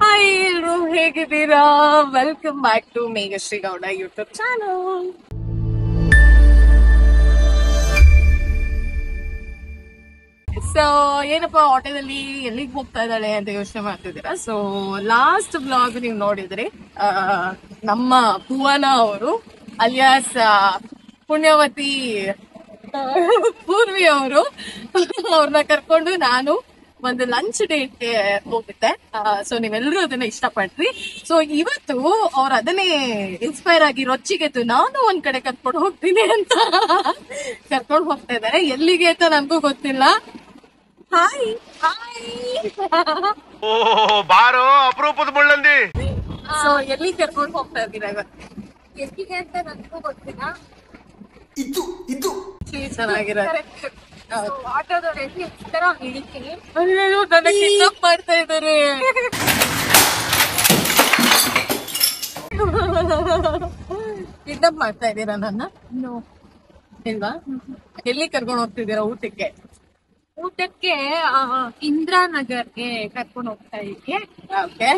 Hi ಎಲ್ರು, ಹೇಗಿದ್ದೀರಾ? Welcome back to Meghashree Gowda YouTube channel. So ಏನಪ್ಪಾ, ಆಟೋದಲ್ಲಿ ಎಲ್ಲಿಗೆ ಹೋಗ್ತಾ ಇದ್ದಾಳೆ ಅಂತ ಯೋಚನೆ ಮಾಡ್ತಿದ್ದೀರಾ. ಸೊ ಲಾಸ್ಟ್ ಬ್ಲಾಗ್ ನೀವು ನೋಡಿದ್ರಿ, ನಮ್ಮ ಭುವನ ಅವರು ಅಲಿಯಾಸ್ ಪುಣ್ಯವತಿ ಪೂರ್ವಿ ಅವರು ಅವ್ರನ್ನ ಕರ್ಕೊಂಡು ನಾನು ಒಂದು ಲಂಚ್ ಡೇಟ್ಗೆ ಹೋಗಿದ್ದೆ. ಸೊ ನೀವೆಲ್ಲರೂ ಅದನ್ನ ಇಷ್ಟಪಟ್ರಿ. ಸೊ ಇವತ್ತು ಅವ್ರು ಅದನ್ನೇ ಇನ್ಸ್ಪೈರ್ ಆಗಿ ರೊಚ್ಚಿಗೆದ್ದು ನಾನು ಒಂದ್ ಕಡೆ ಕರ್ಕೊಂಡು ಹೋಗ್ತೀನಿ ಅಂತ ಕರ್ಕೊಂಡು ಹೋಗ್ತಾ ಇದ್ದಾರೆ. ಎಲ್ಲಿಗೆ ಅಂತ ನನ್ಗೂ ಗೊತ್ತಿಲ್ಲ. ಹಾಯ್ ಹಾಯ್, ಬಾರೋ ಅಪರೂಪದ ಮುಳ್ಳಂದಿ. ಸೊ ಎಲ್ಲಿ ಕರ್ಕೊಂಡು ಹೋಗ್ತಾ ಇದ್ದೀರಾ ಇವತ್ತು? ಎಲ್ಲಿಗೆ ಅಂತ ನನಗೂ ಗೊತ್ತಿಲ್ಲ. ಇದು ಚೆನ್ನಾಗಿರೋದು ಆಟೋದವ್ರು ಎಲ್ಲಿ ಇರ್ತಾರೋ ಅವ್ರು ಇಳಿತೀನಿ. ಅಯ್ಯೋ, ನನ್ನ ಕಿಡ್ನಾಪ್ ಮಾಡ್ತಾ ಇದ್ದಾರೆ. ಕಿಡ್ನಾಪ್ ಮಾಡ್ತಾ ಇದ್ದೀರಾ ನನ್ನ? ಇಲ್ವಾ? ಎಲ್ಲಿ ಕರ್ಕೊಂಡು ಹೋಗ್ತಿದ್ದೀರಾ ಊಟಕ್ಕೆ? ಊಟಕ್ಕೆ ಇಂದ್ರಾನಗರ್ಗೆ ಕರ್ಕೊಂಡು ಹೋಗ್ತಾ ಇದ್ವಿ. ಓಕೆ,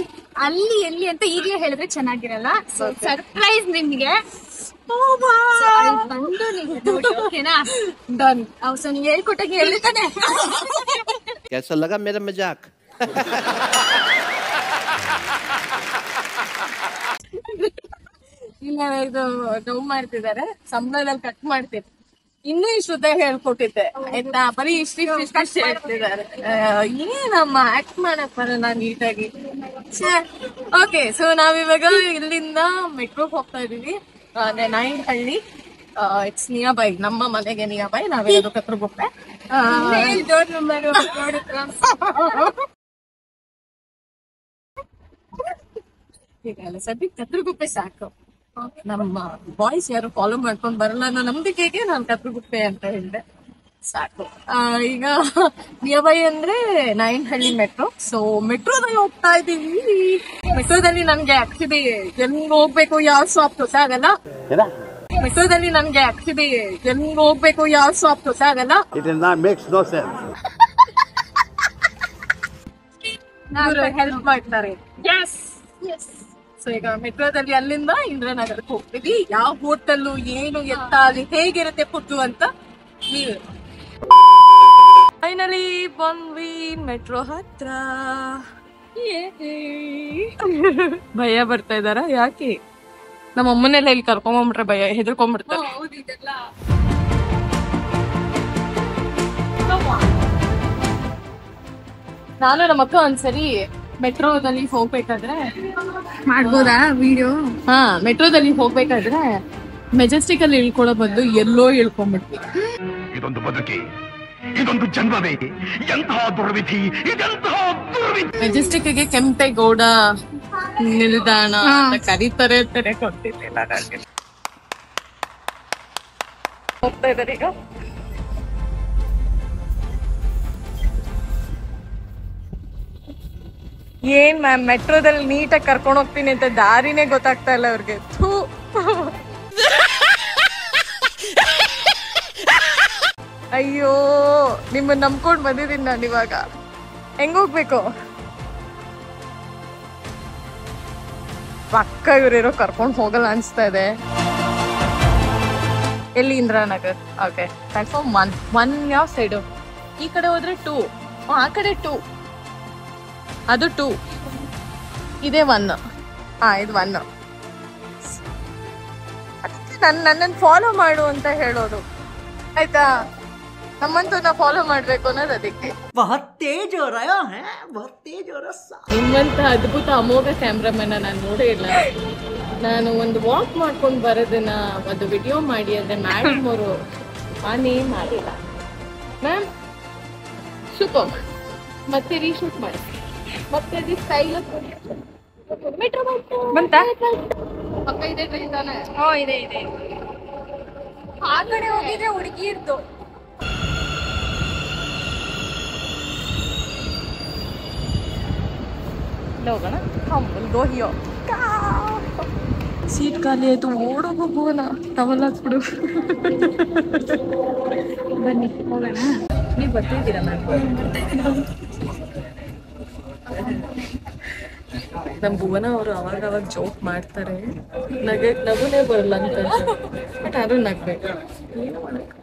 ಅಲ್ಲಿ ಎಲ್ಲಿ ಅಂತ ಈಗಲೇ ಹೇಳಿದ್ರೆ ಚೆನ್ನಾಗಿರಲ್ಲ. ಸೊ ಸರ್ಪ್ರೈಸ್ ನಿಮ್ಗೆ. ಬಂದು ನೀವು ಓಕೆನಾ? ಡನ್. ಸೊ ನೀವು ಹೇಳ್ಕೊಟ್ಟಾಗ ಹೇಳ್ತಾನೆ. कैसा लगा मेरा मजाक? ಇಲ್ಲ, ಇದು ನೋವು ಮಾಡ್ತಿದ್ದಾರೆ. ಸಂಬಳದಲ್ಲಿ ಕಟ್ ಮಾಡ್ತೀನಿ. ಇನ್ನೂ ಇಷ್ಟುದ್ದ ಹೇಳ್ಕೊಟ್ಟಿದ್ದೆ ಆಯ್ತಾ, ಬರೀ ಇಷ್ಟು ಹೇಳ್ತಿದ್ದಾರೆ. ಏನಮ್ಮ ಆಕ್ಟ್ ಮಾಡಕ್ ಬರಲ್ಲ ನೀಟಾಗಿ. ಓಕೆ, ಸೊ ನಾವಿವಾಗ ಇಲ್ಲಿಂದ ಮೆಟ್ರೋಗೆ ಹೋಗ್ತಾ ಇದೀವಿ. ನಾಯಂಡಹಳ್ಳಿ. ಇಟ್ಸ್ ನಿಯರ್ ಬೈ, ನಮ್ಮ ಮನೆಗೆ ನಿಯರ್ ಬೈ. ನಾವೇನು ಕತ್ರಗುಪ್ಪೆ ಈಗಲ್ಲ ಸದ್ಯಕ್ಕೆ ಕತ್ರಗುಪ್ಪೆ ಸಾಕು. ನಮ್ಮ ಬಾಯ್ಸ್ ಯಾರು ಫಾಲೋ ಮಾಡ್ಕೊಂಡ್ ಬರಲ್ಲ ಅನ್ನೋ ನಂಬಿಕೆಗೆ ನಾನು ಕತ್ರಗುಪ್ಪೆ ಅಂತ ಹೇಳಿದೆ. ಸಾಕು. ಈಗ ನಿಯರ್ ಬೈ ಅಂದ್ರೆ ನಾಯಂಡಹಳ್ಳಿ ಮೆಟ್ರೋ. ಸೊ ಮೆಟ್ರೋದಲ್ಲಿ ಹೋಗ್ತಾ ಇದೀವಿ. ಮೆಟ್ರೋದಲ್ಲಿ ನನ್ಗೆ ಆಕ್ಚುಲಿ ಎಲ್ಲಿ ಹೋಗ್ಬೇಕು ಯಾವ ಸ್ಟಾಪ್ ಗೊತ್ತಾಗಲ್ಲ. ಮೆಟ್ರೋದಲ್ಲಿ ನನ್ಗೆ ಆಕ್ಚುಲಿ ಎಲ್ಲಿ ಹೋಗ್ಬೇಕು ಯಾವ ಸ್ಟಾಪ್ ಗೊತ್ತಾಗಲ್ಲ. ಹೆಲ್ಪ್ ಮಾಡ್ತಾರೆ. ಸೊ ಈಗ ಮೆಟ್ರೋದಲ್ಲಿ ಅಲ್ಲಿಂದ ಇಂದ್ರಾನಗರಕ್ಕೆ ಹೋಗ್ತೀವಿ. ಯಾವ ಹೋಟೆಲ್ ಏನು ಎತ್ತ ಅಲ್ಲಿ ಹೇಗಿರುತ್ತೆ ಫುಡ್ ಅಂತ ನೀವು. ಫೈನಲಿ ಬಂದ್ವಿ ಮೆಟ್ರೋ ಹತ್ರ. ಭಯ ಬರ್ತಾ ಇದಾರ? ಯಾಕೆ? ನಮ್ಮ ಅಮ್ಮನೆಲ್ಲ ಇಲ್ಲಿ ಕರ್ಕೊಂಡ್ಬಿಟ್ರೆ ಭಯ, ಹೆದರ್ಕೊಂಡ್ಬಿಡ್ತಾರೆ. ನಾನು ನಮ್ಮ ಅಕ್ಕ ಒಂದ್ಸರಿ ಮೆಟ್ರೋದಲ್ಲಿ ಹೋಗ್ಬೇಕಾದ್ರೆ ಮಾಡ್ಬೋದಾ ವಿಡಿಯೋ? ಮೆಟ್ರೋದಲ್ಲಿ ಹೋಗ್ಬೇಕಾದ್ರೆ ಮೆಜೆಸ್ಟಿಕ್ ಅಲ್ಲಿ ಇಳ್ಕೊಳ್ಳೋ ಬಂದು ಎಲ್ಲೋ ಇಳ್ಕೊಂಡ್ಬಿಟ್ವಿ. ಇದೊಂದು ಬದುಕಿ, ಇದೊಂದು ಜನ್ಮವೇ, ಎಂತಹ ದುರ್ವಿಧಿ, ಇದೆಂತಹ ದುರ್ವಿಧಿ. ಮೆಜೆಸ್ಟಿಕ್ ಗೆ ಕೆಂಪೇಗೌಡ ನಿಲ್ದಾಣ ಅಂತ ಕರೀತಾರೆ ಅಂತಾನೆ ಗೊತ್ತಿರ್ಲಿಲ್ಲ ನನಗೆ. ಹೋಗ್ತಾ ಇದ್ದಾರೆ ಈಗ. ಏನ್ ಮ್ಯಾಮ್, ಮೆಟ್ರೋದಲ್ಲಿ ನೀಟಾಗಿ ಕರ್ಕೊಂಡು ಹೋಗ್ತೀನಿ ಅಂತ ದಾರಿನೇ ಗೊತ್ತಾಗ್ತಾ ಇಲ್ಲ ಅವ್ರಿಗೆ. ಅಯ್ಯೋ, ನಿಮ್ಮನ್ನ ನಂಬ್ಕೊಂಡ್ ಬಂದಿದ್ದೀನಿ ನಾನು. ಇವಾಗ ಹೆಂಗ್ ಹೋಗ್ಬೇಕು? ಪಕ್ಕ ಇವ್ರಿರೋ ಕರ್ಕೊಂಡು ಹೋಗಲ್ಲ ಅನ್ಸ್ತಾ ಇದೆ. ಎಲ್ಲಿ? ಇಂದ್ರಾನಗರ್. ಓಕೆ, ಪ್ಲಾಟ್ಫಾರ್ಮ್ 1 ಯಾವ ಸೈಡು? ಈ ಕಡೆ ಹೋದ್ರೆ 2, ಆ ಕಡೆ 2, ಅದು 2, ಇದೇ 1. ಇದು 1. ಅದಕ್ಕೆ ನನ್ನನ್ನು ಫಾಲೋ ಮಾಡು ಅಂತ ಹೇಳೋದು, ಆಯ್ತಾ? ನಮ್ಮಂತೂ ಫಾಲೋ ಮಾಡ್ಬೇಕು ಅನ್ನೋದು ಅದಕ್ಕೆ. ನಿಮ್ಮಂತ ಅದ್ಭುತ ಅಮೋಘ ಕ್ಯಾಮ್ರಾಮನ್ ನಾನು ನೋಡೇ ಇಲ್ಲ. ನಾನು ಒಂದು ವಾಕ್ ಮಾಡ್ಕೊಂಡು ಬರೋದನ್ನ ಒಂದು ವಿಡಿಯೋ ಮಾಡಿ ಅಂದ್ರೆ ಮೇಡಮ್ ಅವರು ಆನೇ ಮಾಡಿಲ್ಲ. Ma'am super. ಮತ್ತೆ ರೀಶೂಟ್ ಮಾಡಿ ಮತ್ತೆ ಸ್ಟೈಲ್ ಮೆಟ್ರೋ ಬಂತ ಪಕ್ಕ ಇದೆ ಟ್ರೈನ್ ತಾನೆ? ಇದೆ ಇದೆ. ಆ ಕಡೆ ಹೋಗಿದ್ರೆ ಹುಡುಗಿ ಇರ್ತು. ಹೋಗೋಣ. ಗೋಹಿಯೋ ಸೀಟ್ ಖಾಲಿ ಆಯ್ತು. ಓಡೋಗೋ ಭುವನ, ಟವಲ್ ಹಾಕ್ಬಿಡು. ಬನ್ನಿ ಹೋಗೋಣ. ನೀವು ಬರ್ತಿದ್ದೀರಾ ಮ್ಯಾಮ್? ನಮ್ಮ ಭುವನ ಅವರು ಅವಾಗ ಜೋಕ್ ಮಾಡ್ತಾರೆ, ನಗುನೇ ಬರಲ್ಲ ಅಂತ, ಬಟ್ ಆದ್ರೂ ನಗ್ಬೇಕು. ಏನು ಮಾಡಕ್ಕೆ.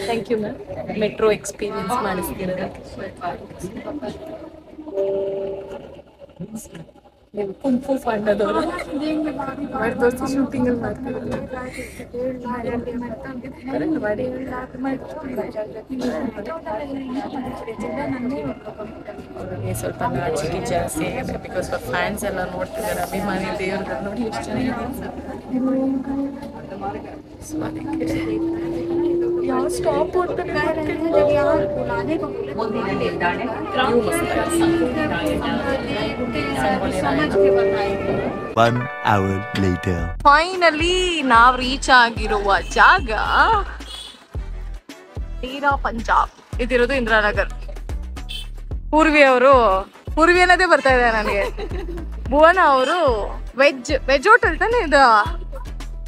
Thank you ma'am, metro experience ಮಾಡಿಸ್ತಿರೋದಕ್ಕೆ. ನೀವು ಕುಂಫು ಫಂಡದವರು ಮಾಡಿ ತೋರಿಸಿ ಶೂಟಿಂಗಲ್ಲಿ ಮಾಡ್ತಿರಲ್ಲ ಮಾಡಿ. ಅವ್ರಿಗೆ ಸ್ವಲ್ಪ ನಾಚಿಕೆ ಜಾಸ್ತಿ ಆಗಿದೆ, ಬಿಕಾಸ್ ಅವ್ರ ಫ್ಯಾನ್ಸ್ ಎಲ್ಲ ನೋಡ್ತಿದ್ದಾರೆ, ಅಭಿಮಾನಿ ದೇವ್ರನ್ನ ನೋಡಿ ಎಷ್ಟು ಚೆನ್ನಾಗಿದೆ. ಯಾವ ಸ್ಟಾಪ್ ಫೈನಲಿ ನಾವ್ ರೀಚ್ ಆಗಿರುವ ಜಾಗ ಡೇರಾ ಪಂಜಾಬ್. ಇದಿರೋದು ಇಂದಿರಾನಗರ್. ಪೂರ್ವಿ ಅನ್ನೋದೇ ಬರ್ತಾ ಇದೆ ನನಗೆ. ಭುವನ ಅವರು ವೆಜ್ ಹೋಟೆಲ್ ತಾನೆ ಇದು,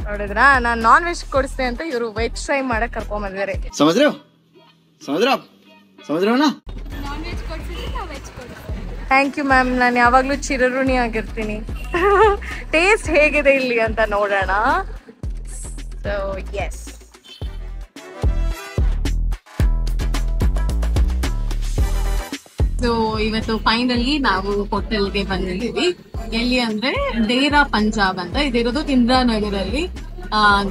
ನೋಡಿದ್ರ ನಾನ್ ನಾನ್ ವೆಜ್ ಕೊಡಿಸ್ತೆ ಅಂತ ಇವರು ವೆಜ್ ಟ್ರೈ ಮಾಡಕ್ ಕರ್ಕೊಂಡ್ ಬಂದಿದ್ದಾರೆ. ಥ್ಯಾಂಕ್ ಯು ಮ್ಯಾಮ್, ನಾನು ಯಾವಾಗ್ಲೂ ಚಿರಋಣಿ ಆಗಿರ್ತೀನಿ. ಟೇಸ್ಟ್ ಹೇಗಿದೆ ಇಲ್ಲಿ ಅಂತ ನೋಡೋಣ. ಸೊ ಎಸ್, ಸೊ ಇವತ್ತು ಫೈನಲಿ ನಾವು ಹೋಟೆಲ್ಗೆ ಬಂದಿದ್ದೀವಿ. ಎಲ್ಲಿ ಅಂದ್ರೆ ಡೇರಾ ಪಂಜಾಬ್ ಅಂತ, ಇದಿರೋದು ಇಂದಿರಾನಗರಲ್ಲಿ.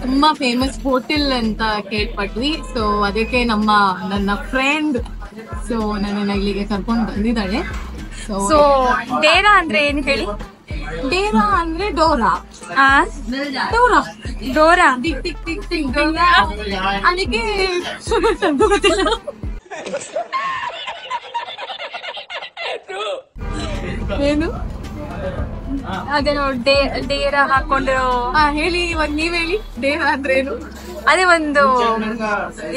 ತುಂಬಾ ಫೇಮಸ್ ಹೋಟೆಲ್ ಅಂತ ಕೇಳ್ಪಟ್ವಿ. ಸೊ ಅದಕ್ಕೆ ನನ್ನ ಫ್ರೆಂಡ್ ನನ್ನನ್ನ ಇಲ್ಲಿಗೆ ಕರ್ಕೊಂಡು ಬಂದಿದ್ದಾಳೆ. ಸೊ ಡೇರಾ ಅಂದ್ರೆ ಏನ್ ಹೇಳಿ? ಡೇರಾ ಅಂದ್ರೆ Dora. Tick tick tick tick Dora. ಅದಕ್ಕೆ ಗೊತ್ತಿಲ್ಲ. ಏನು ಅದೇನೋ ಡೇರಾ ಹಾಕೊಂಡಿರೋ. ಹೇಳಿ, ಇವಾಗ ನೀವ್ ಹೇಳಿ ಡೇರಾ ಅಂದ್ರೆ ಏನು? ಅದೇ ಒಂದು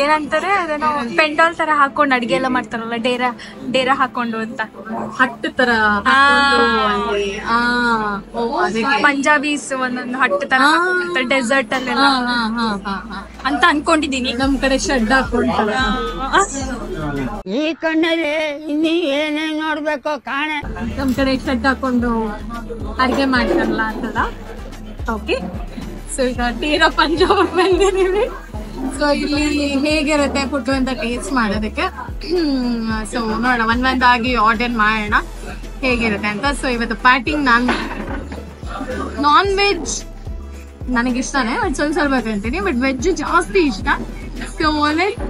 ಏನಂತಾರೆ, ಅದೇನೋ ಪೆಂಡಾಲ್ ತರ ಹಾಕೊಂಡು ಅಡಿಗೆ ಎಲ್ಲ ಮಾಡ್ತಾರಲ್ಲ, ಡೇರಾ ಹಾಕೊಂಡು ಅಂತ. ಹಟ್ಟು ತರ ಪಂಜಾಬೀಸ್ ಒಂದೊಂದು ಹಟ್ಟು ತರ ಡೆಸರ್ಟ್ ಅಲ್ಲೆಲ್ಲ ಅಂತ ಅನ್ಕೊಂಡಿದೀನಿ. ನಮ್ ಕಡೆ ಶೆಡ್ ಹಾಕೊಂಡ್ತಾರೆ. ಈ ಕಣ್ಣಲ್ಲಿ ಇನ್ನೀ ಏನೇನ್ ನೋಡ್ಬೇಕು ಕಾಣೆ. ನಮ್ ಕಡೆ ಶೆಡ್ ಹಾಕೊಂಡು ಅಡಿಗೆ ಮಾಡ್ತಾರಲ್ಲ ಅಂತಲ್ಲ. ಓಕೆ, ಸೊ ಈಗ ಡೇರಾ ಪಂಜಾಬ್ ಬಂದಿದ್ದೀವಿ. ಸೊ ಇಲ್ಲಿ ಹೇಗಿರುತ್ತೆ ಫುಡ್ ಅಂತ ಟೇಸ್ಟ್ ಮಾಡೋದಕ್ಕೆ. ಸೊ ನೋಡೋಣ, ಒಂದೊಂದಾಗಿ ಆರ್ಡರ್ ಮಾಡೋಣ ಹೇಗಿರುತ್ತೆ ಅಂತ. ಸೊ ಇವತ್ತು ಪ್ಯಾಟಿಂಗ್ ನಾನ್ ವೆಜ್ ನನಗಿಷ್ಟನೇ, ಸ್ವಲ್ಪ ತಿಂತೀನಿ, ಬಟ್ ವೆಜ್ ಜಾಸ್ತಿ ಇಷ್ಟ. ಸೊ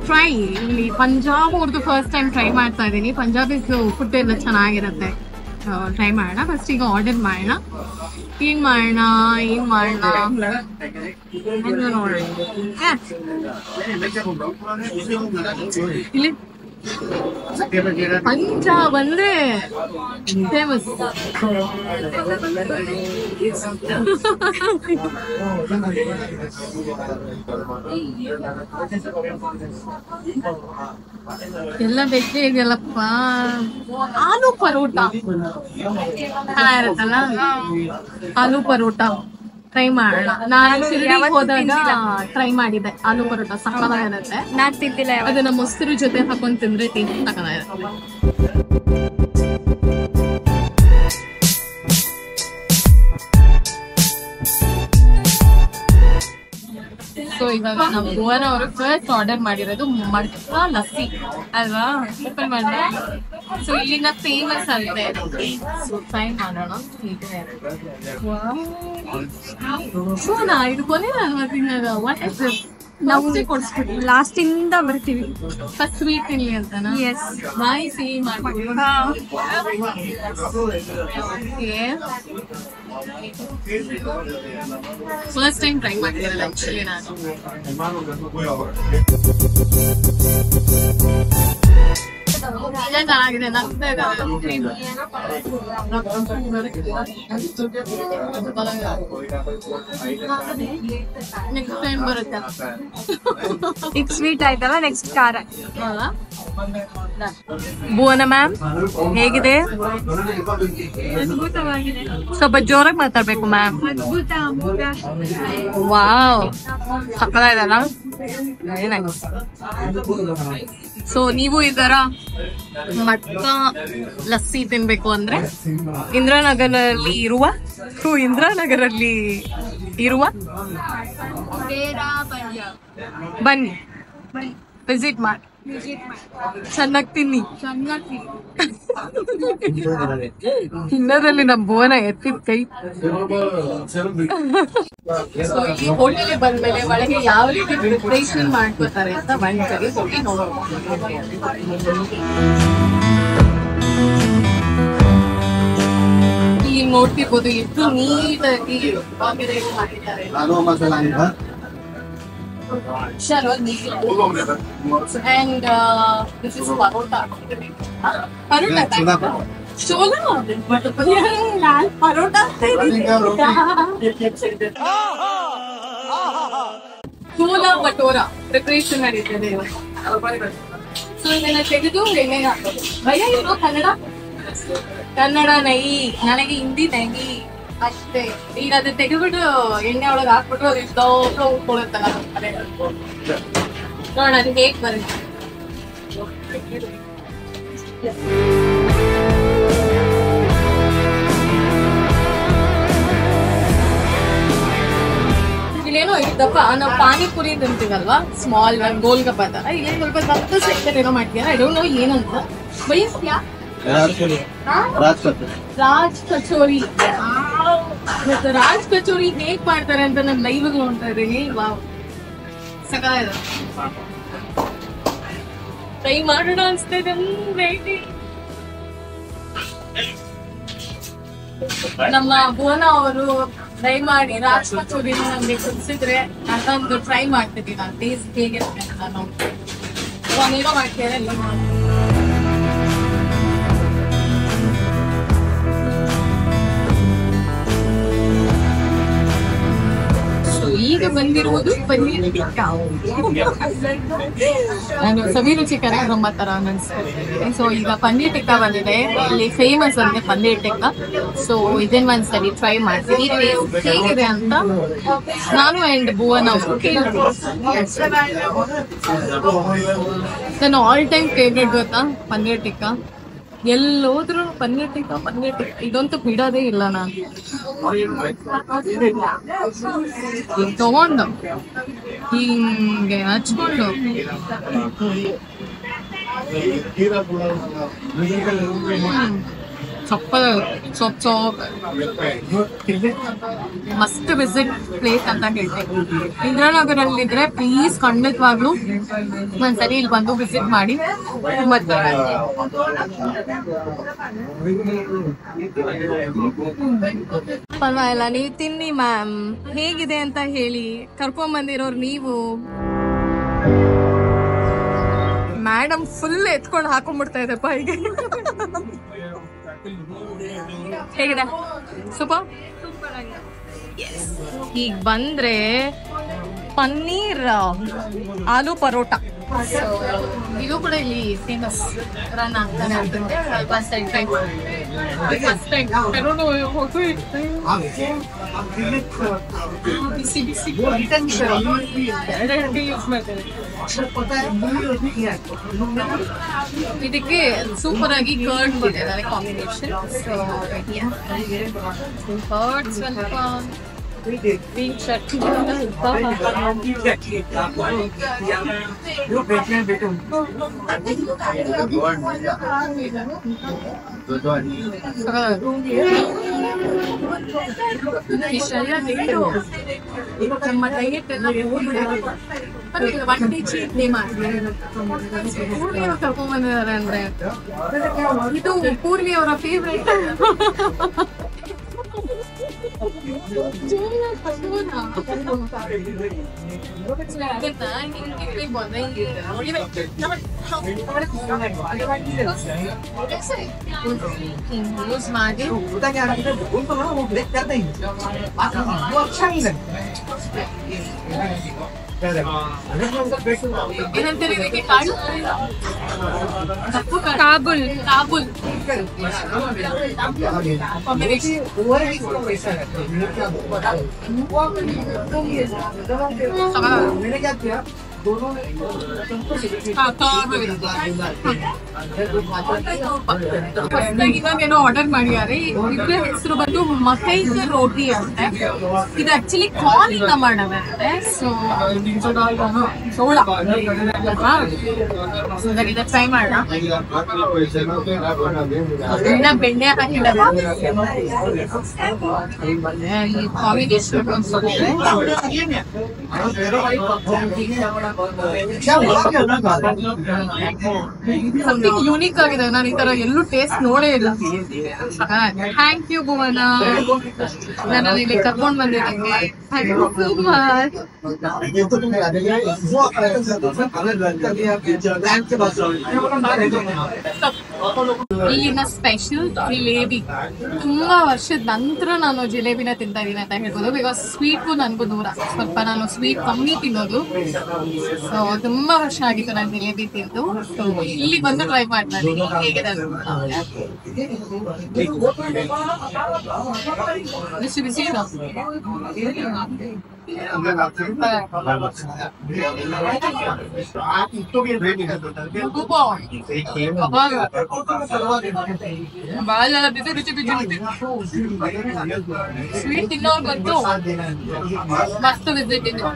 ಟ್ರೈ, ಇಲ್ಲಿ ಪಂಜಾಬ್ ಅವ್ರದ್ದು ಫಸ್ಟ್ ಟೈಮ್ ಟ್ರೈ ಮಾಡ್ತಾ ಇದ್ದೀನಿ. ಪಂಜಾಬೀಸ್ ಫುಡ್ ಎಲ್ಲ ಚೆನ್ನಾಗಿರುತ್ತೆ, ಟ್ರೈ ಮಾಡೋಣ. ಫಸ್ಟ್ ಈಗ ಆರ್ಡರ್ ಮಾಡೋಣ. ಏನ್ ಮಾಡೋಣ ನೋಡೋಣ. ಇಲ್ಲಿ ಪಂಜಾಬ್ ಅಂದ್ರೆ ಫೇಮಸ್. ಎಲ್ಲ ವೆಜ್ ಇದೆಯಲ್ಲಪ್ಪ. ಆಲೂ ಪರೋಟ ಚೆನ್ನಾಗಿರುತ್ತಲ್ಲ, ಆಲೂ ಪರೋಟ ಟ್ರೈ ಮಾಡೋಣ. ನಾನು ಶಿರ್ಡಿಗೆ ಹೋದಾಗ ಟ್ರೈ ಮಾಡಿದ್ದೆ ಆಲೂ ಪರೋಟ, ಸಕ್ಕತ್ತಾಗಿರುತ್ತೆ. ನಾನ್ ತಿಂತಿಲ್ಲ. ಅದನ್ನ ಮೊಸರು ಜೊತೆ ಹಾಕೊಂಡ್ ತಿಂದ್ರೆ ಸಕ್ಕತ್ತಾಗಿರುತ್ತೆ. ಸೊ ಇವಾಗ ನಾವು ಭುವನ ಅವರು ಫಸ್ಟ್ ಆರ್ಡರ್ ಮಾಡಿರೋದು ಮಡ್ಕಾ ಲಸ್ಸಿ ಅಲ್ವಾ, ಓಪನ್ ಮಾಡಿದ್ರೆ. ಸೊ ಇಲ್ಲಿನ ಫೇಮಸ್ ಅಂತೆ, ಸೊ ಟ್ರೈ ಮಾಡೋಣ. ಇದು ಕೊನೆ ನಾವು ಕೊಡಿಸ್ಬಿಟ್ಟು ಲಾಸ್ಟ್ ಇಂದ ಬರ್ತೀವಿ. ಫಸ್ಟ್ ಸ್ವೀಟ್ ತಿನ್ಲಿ ಅಂತನಾ? ಎಸ್, ಬಾಯಿ ಸಿಹಿ ಮಾಡ್ತೀವಿ. ಫಸ್ಟ್ ಟೈಮ್ ಟ್ರೈ ಮಾಡಿದ್ದೀರಲ್ಲ ಆಕ್ಚುಲಿ ನಾನು. ಚೆನ್ನಾಗಿದೆ, ನೆಕ್ಸ್ಟ್ ಟೈಮ್ ಬರುತ್ತೆ. ಈಗ ಸ್ವೀಟ್ ಆಯ್ತಲ್ಲ, ನೆಕ್ಸ್ಟ್ ಖಾರ. ಭುವನ ಮ್ಯಾಮ್ ಹೇಗಿದೆ? ಅದ್ಭುತವಾಗಿದೆ. ಸ್ವಲ್ಪ ಜೋರಾಗಿ ಮಾತಾಡ್ಬೇಕು ಮ್ಯಾಮ್. ಅದ್ಭುತ. ವಾವ್, ಸಕ್ಕತ್ತಾಗಿದೆಲ್ಲ. ಸೊ ನೀವು ಈ ತರ ಮಟ್ಕ ಲಸ್ಸಿ ತಿನ್ಬೇಕು ಅಂದ್ರೆ ಇಂದಿರಾನಗರಲ್ಲಿ ಇರುವ ಬನ್ನಿ, ವಿಸಿಟ್ ಮಾಡಿ, ಚೆನ್ನಾಗಿ ತಿನ್ನಿ. ತಿನ್ನೋದ್ರಲ್ಲಿ ನಮ್ಮ ಭುವನ ಎತ್ತಿದ ಕೈ. ಸೊ ಈ ಹೋಟೆಲ್ಗೆ ಬಂದ್ಮೇಲೆ ಒಳಗೆ ಯಾವ ರೀತಿ ಪ್ರಿಪರೇಷನ್ ಮಾಡ್ಕೋತಾರೆ ಅಂತ ಒಂದ್ಸರಿ ಹೋಗಿ ಇಲ್ಲಿ ನೋಡ್ತಿರ್ಬೋದು ಎಷ್ಟು ನೀಟಾಗಿ ಆರ್ಗನೈಸ್ ಮಾಡಿದ್ದಾರೆ. And this is parota. Chola? Parota? Chola Bhatura preparation ನಡೀತದೆ. ಸೊ ಇದನ್ನ ತೆಗೆದು ಎಣ್ಣೆಗೆ ಹಾಕೋದು. ಭಯ ಏನು ಕನ್ನಡ ನೈ, ನನಗೆ ಹಿಂದಿ ನೈ ಅಷ್ಟೇ. ಈಗ ಅದು ತೆಗೆದ್ಬಿಟ್ಟು ಎಣ್ಣೆ ಒಳಗೆ ಹಾಕ್ಬಿಟ್ಟು ಅದು ಇಷ್ಟ ಉಳ್ಕೊಳುತ್ತಲ್ಲ ನೋಡ ಅದು ಹೇಗ್ ಬರುತ್ತೆ. ಇಲ್ಲೇನೋ ಇದ್ದಪ್ಪ, ನಾವು ಪಾನಿಪುರಿ ತಿಂತೀವಲ್ವಾ ಸ್ಮಾಲ್ ಒನ್ ಗೋಲ್ಗಪ್ಪ ತರ, ಇಲ್ಲಿ ಸ್ವಲ್ಪ ದಪ್ಪ ಸೆಕ್ಷನ್ ಏನೋ ಮಾಡ್ತೀರಾ, ಐ ಡೋಂಟ್ ನೋ ಏನಂತ. ಬಯಸ್ತ್ಯಾ ರಾಜ್ ಕಚೋರಿ. ಮತ್ತೆ ರಾಜ್ ಕಚೋರಿ ಹೇಗ್ ಮಾಡ್ತಾರೆ ಅಂತ ನಾನು ಲೈವ್ ನೋಡ್ತಾ ಇದ್ದೀನಿ. ವಾವ್, ಸಕಾಲ ಟ್ರೈ ಮಾಡೋಣ ಅನ್ಸ್ತಾ ಇದೆ. ನಮ್ಮ ಭುವನ ಅವರು ಟ್ರೈ ಮಾಡಿ ರಾಜ್ ಕಚೋರಿನ ನಮ್ಗೆ ಕುದಿಸಿದ್ರೆ ಅದೊಂದು ಟ್ರೈ ಮಾಡ್ತಿದ್ದೀನಿ ನಾನು, ಟೇಸ್ಟ್ ಹೇಗಿರುತ್ತೆ ಅಂತ. ನಾವು ನೀರೋ ಮಾಡ್ತೀರಾ ಈಗ ಬಂದಿರುವುದು ಪನ್ನೀರ್ ಟಿಕ್ಕಾ. ನಾನು ಸವಿರುಚಿ ಕಾರ್ಯಕ್ರಮ ತರ ಅನ್ಸ್ಕೊಳ್ತೀನಿ. ಸೊ ಈಗ ಪನ್ನೀರ್ ಟಿಕ್ಕಾ ಬಂದಿದೆ, ಇಲ್ಲಿ ಫೇಮಸ್ ಅಂದ್ರೆ ಪನ್ನೀರ್ ಟಿಕ್ಕಾ. ಸೊ ಇದನ್ನ ಒಂದ್ಸರಿ ಟ್ರೈ ಮಾಡ್ತೀನಿ ಹೇಗಿದೆ ಅಂತ ನಾನು ಅಂಡ್ ಭುವನ್ ಅವರು ಕೇಳ್ತೀನಿ. ನನ್ನ ಆಲ್ ಟೈಮ್ ಫೇವ್ರೆಟ್ ಗೊತ್ತಾ ಪನ್ನೀರ್ ಟಿಕ್ಕಾ. ಎಲ್ಲೋದ್ರು ಪನ್ನೀರ್ ಟಿಕ್ಕಾ ಇದಂತೂ ಬಿಡೋದೇ ಇಲ್ಲ ನಾನು. ತಗೊಂಡು ಹಿಂಗೆ ಹಚ್ಕೊಂಡು ಸೊಪ್ಪು ಮಸ್ಟ್ ವಿಸಿಟ್ ಪ್ಲೇಸ್ ಅಂತ ಹೇಳ್ತೀನಿ. ಇಂದಿರಾನಗರಲ್ಲಿದ್ರೆ ಪ್ಲೀಸ್ ಖಂಡಿತವಾಗ್ಲೂ ಒಂದ್ಸರಿ ಇಲ್ಲಿ ಬಂದು ವಿಸಿಟ್ ಮಾಡಿ. ಮತ್ತೆ ಪರವಾಗಿಲ್ಲ, ನೀವು ತಿನ್ನಿ ಮ್ಯಾಮ್, ಹೇಗಿದೆ ಅಂತ ಹೇಳಿ. ಕರ್ಕೊಂಡ್ ಬಂದಿರೋರು ನೀವು. ಮೇಡಮ್ ಫುಲ್ ಎತ್ಕೊಂಡು ಹಾಕೊಂಡ್ಬಿಡ್ತಾ ಇದೆ ಬಾಯಿಗೆ. ಹೇಗಿದೆ? ಸೂಪರ್. ಈಗ ಬಂದ್ರೆ ಪನ್ನೀರ್ ಆಲೂ ಪರೋಟ, ಇದು ಕೂಡ ಇಲ್ಲಿ ಫೇಮಸ್ ರನ್ ಆಗ್ತಾನೆ ಅಂತಂದ್ರೆ ಫಸ್ಟ್ ಟೈಮ್ ಟ್ರೈ ಮಾಡಿ. ಬಿಸಿ ಬಿಸಿ ಇದಕ್ಕೆ ಸೂಪರ್ ಆಗಿ ಕರ್ಡ್ ಕೊಟ್ಟಿದ್ದಾರೆ ಕಾಂಬಿನೇಷನ್. ಕರ್ಡ್ ಸ್ವಲ್ಪ green chutney. ಕರ್ಕೊಂಡ್ಬಂದಿದ್ದಾರೆ ಅಂದ್ರೆ ಇದು ಪೂರ್ವಿ ಅವರ ಫೇವ್ರೆಟ್. ಯೂಸ್ ಮಾಡಿ ಏನಂತಾರೆ ಇದಕ್ಕೆ? ಕಾಬುಲ್ ಕಾಬುಲ್ ಇವಾಗೇನೋ ಆರ್ಡರ್ ಮಾಡಿದ್ದಾರೆ. ಇದ್ರ ಹೆಸರು ಬಂದು ಮಕೈ ರೋಟಿ ಅಂತೆ. ಇದು ಆಕ್ಚುಲಿ ಕಾರ್ನ್ ಇಂದ ಮಾಡದಂತೆ. ಸೊ ಸೋಳ ಇದನ್ನ ಟ್ರೈ ಮಾಡೋಣ. ಇನ್ನ ಬೆಣ್ಣೆ ಹಾಕಿಲ್ಲ. ಈ ಕಾಂಬಿನೇಷನ್ ಸಮಥಿಂಗ್ ಯೂನಿಕ್ ಆಗಿದೆ. ನಾನು ಈ ತರ ಎಲ್ಲೂ ಟೇಸ್ಟ್ ನೋಡೇ ಇಲ್ಲ. ಥ್ಯಾಂಕ್ ಯು ಭುವನ, ನನ್ನ ಇಲ್ಲಿ ಕರ್ಕೊಂಡ್ ಬಂದಿದ್ದಕ್ಕೆ. Thank you so much. ಇಲ್ಲಿನ ಸ್ಪೆಷಲ್ ಜಿಲೇಬಿ. ತುಂಬಾ ವರ್ಷದ ನಂತರ ನಾನು ಜಿಲೇಬಿನ ತಿಂತಾ ಇದೀನಿ ಅಂತ ಹೇಳ್ಬೋದು. ಬಿಕಾಸ್ ಸ್ವೀಟ್ಗೂ ನನ್ಗೂ ದೂರ, ಸ್ವಲ್ಪ ನಾನು ಸ್ವೀಟ್ ಕಮ್ಮಿ ತಿನ್ನೋದು. ಸೊ ತುಂಬಾ ವರ್ಷ ಆಗಿತ್ತು ನಾನು ಜಿಲೇಬಿ ತಿಂದು. ಸೊ ಇಲ್ಲಿ ಬಂದು ಟ್ರೈ ಮಾಡ್ತಾ ಇದ್ದೀನಿ ಹೇಗಿದೆ ಅಂತ. ಬಿಸಿ ಬಿಸಿ ಇದೆ. ಬಾಳ ಬಿಸಿ ಬಿಸಿ ಬಿಸಿ ಸ್ವೀಟ್ ತಿನ್ನೋರ್ ಬಂತು ಮಸ್ತ್ ಬಿಸಿ ತಿಂದು.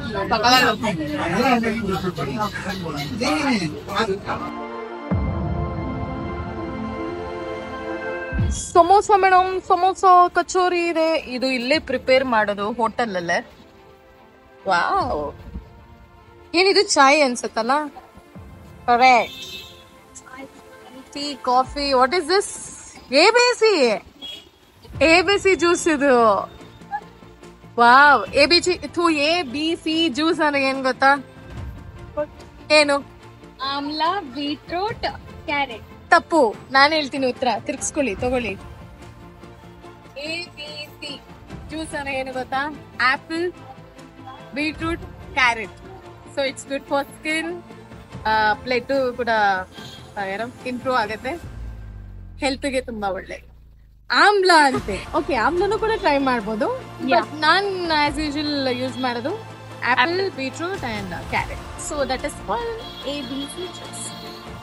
ಸಮೋಸ ಮೇಡಮ್, ಸಮೋಸ ಕಚೋರಿ ಇದೆ. ಇದು ಇಲ್ಲೇ ಪ್ರಿಪೇರ್ ಮಾಡೋದು ಹೋಟೆಲ್ ಅಲ್ಲೇ. ವಾವ್, ಏನಿದು ಚಾಯ್ ಅನ್ಸತ್ತಲ್ಲ? Correct. Tea, coffee. What is this? ABC juice ಇದು. ವಾವ್, ಎಬಿಸಿ ಜ್ಯೂಸ್ ಅಂದ್ರೆ ಏನ್ ಗೊತ್ತಾ? ಏನು? ಆಮ್ಲಾ, ಬೀಟ್ರೂಟ್, ಕ್ಯಾರೆಟ್. ತಪ್ಪು, ನಾನು ಹೇಳ್ತೀನಿ ಉತ್ತರ. ತಿರ್ಗಿಸ್ಕೊಳ್ಳಿ, ತಗೊಳ್ಳಿ. ಎಬಿಸಿ ಜ್ಯೂಸ್ ಅಂದ್ರೆ ಏನು ಗೊತ್ತಾ? Apple, beetroot, carrot. So it's good for skin. Plate ಕೂಡ ಇಂಪ್ರೂವ್ ಆಗುತ್ತೆ, ಹೆಲ್ತ್ಗೆ ತುಂಬಾ ಒಳ್ಳೆ. ಆಮ್ಲ ಅಂತೆ. ಓಕೆ, ಆಮ್ಲನು ಕೂಡ ಟ್ರೈ ಮಾಡ್ಬೋದು. ನಾನ್ ಆಸ್ ಯೂಶುವಲ್ ಯೂಸ್ ಮಾಡೋದು apple, beetroot and carrot. So that is called ABC juice.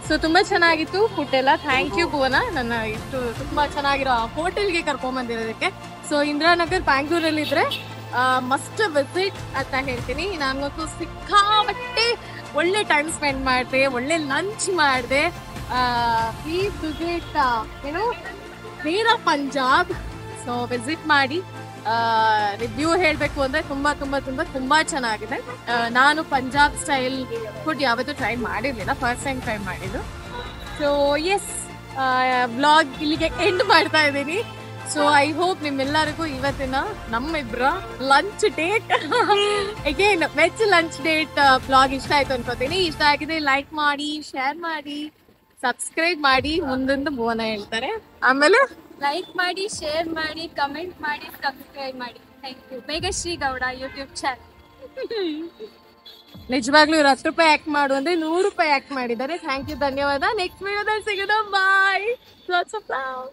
So ತುಂಬಾ ಚೆನ್ನಾಗಿತ್ತು ಫುಡ್ ಎಲ್ಲ. ಥ್ಯಾಂಕ್ ಯು ಭುವನ, ನನ್ನ ಇಷ್ಟು ತುಂಬಾ ಚೆನ್ನಾಗಿರೋ ಹೋಟೆಲ್ಗೆ ಕರ್ಕೊಂಡ್ ಬಂದಿರೋದಕ್ಕೆ. ಸೊ ಇಂದಿರಾನಗರ್ ಬ್ಯಾಂಗ್ಳೂರಲ್ಲಿ ಇದ್ರೆ ಮಸ್ಟ್ ವಿಸಿಟ್ ಅಂತ ಹೇಳ್ತೀನಿ. ನಾನಂತೂ ಸಿಕ್ಕಾಪಟ್ಟೆ ಒಳ್ಳೆ ಟೈಮ್ ಸ್ಪೆಂಡ್ ಮಾಡಿದೆ, ಒಳ್ಳೆ ಲಂಚ್ ಮಾಡಿದೆ. ಪ್ಲೀಸ್ ವಿಸಿಟ್ ಏನು ವೀರ ಪಂಜಾಬ್. ಸೊ ವಿಸಿಟ್ ಮಾಡಿ. ರಿವ್ಯೂ ಹೇಳಬೇಕು ಅಂದ್ರೆ ತುಂಬಾ ತುಂಬಾ ತುಂಬಾ ತುಂಬಾ ಚೆನ್ನಾಗಿದೆ. ನಾನು ಪಂಜಾಬ್ ಸ್ಟೈಲ್ ಫುಡ್ ಯಾವತ್ತೂ ಟ್ರೈ ಮಾಡಿರ್ಲಿಲ್ಲ, ಫಸ್ಟ್ ಟೈಮ್ ಟ್ರೈ ಮಾಡಿದ್ದು. ಸೊ ಎಸ್, ಬ್ಲಾಗ್ ಇಲ್ಲಿಗೆ ಎಂಡ್ ಮಾಡ್ತಾ ಇದ್ದೀನಿ. ಸೊ ಐ ಹೋಪ್ ನಿಮ್ಮೆಲ್ಲರಿಗೂ ಇವತ್ತಿನ ನಮ್ಮಿಬ್ಬರ lunch date again veg lunch date blog ಇಷ್ಟ ಆಯ್ತು ಅನ್ಕೋತೀನಿ. ಇಷ್ಟ ಆಗಿದೆ ಲೈಕ್ ಮಾಡಿ, ಶೇರ್ ಮಾಡಿ, ಸಬ್ಸ್ಕ್ರೈಬ್ ಮಾಡಿ. ಮುಂದೊಂದು ಭುವನ ಹೇಳ್ತಾರೆ. ಆಮೇಲೆ ಲೈಕ್ ಮಾಡಿ, ಶೇರ್ ಮಾಡಿ, ಕಮೆಂಟ್ ಮಾಡಿ, ಸಬ್ಸ್ಕ್ರೈಬ್ ಮಾಡಿ. Thank you. Meghashree Gowda YouTube channel. ನಿಜವಾಗ್ಲೂ ಇವ್ರು 10 ರೂಪಾಯಿ ಆಕ್ಟ್ ಮಾಡು ಅಂದ್ರೆ 100 ರೂಪಾಯಿ ಆಕ್ಟ್ ಮಾಡಿದ್ದಾರೆ. ಥ್ಯಾಂಕ್ ಯು, ಧನ್ಯವಾದ. ನೆಕ್ಸ್ಟ್ ವಿಡಿಯೋದಲ್ಲಿ ಸಿಗೋಣ. ಬಾಯ್. Lots of love.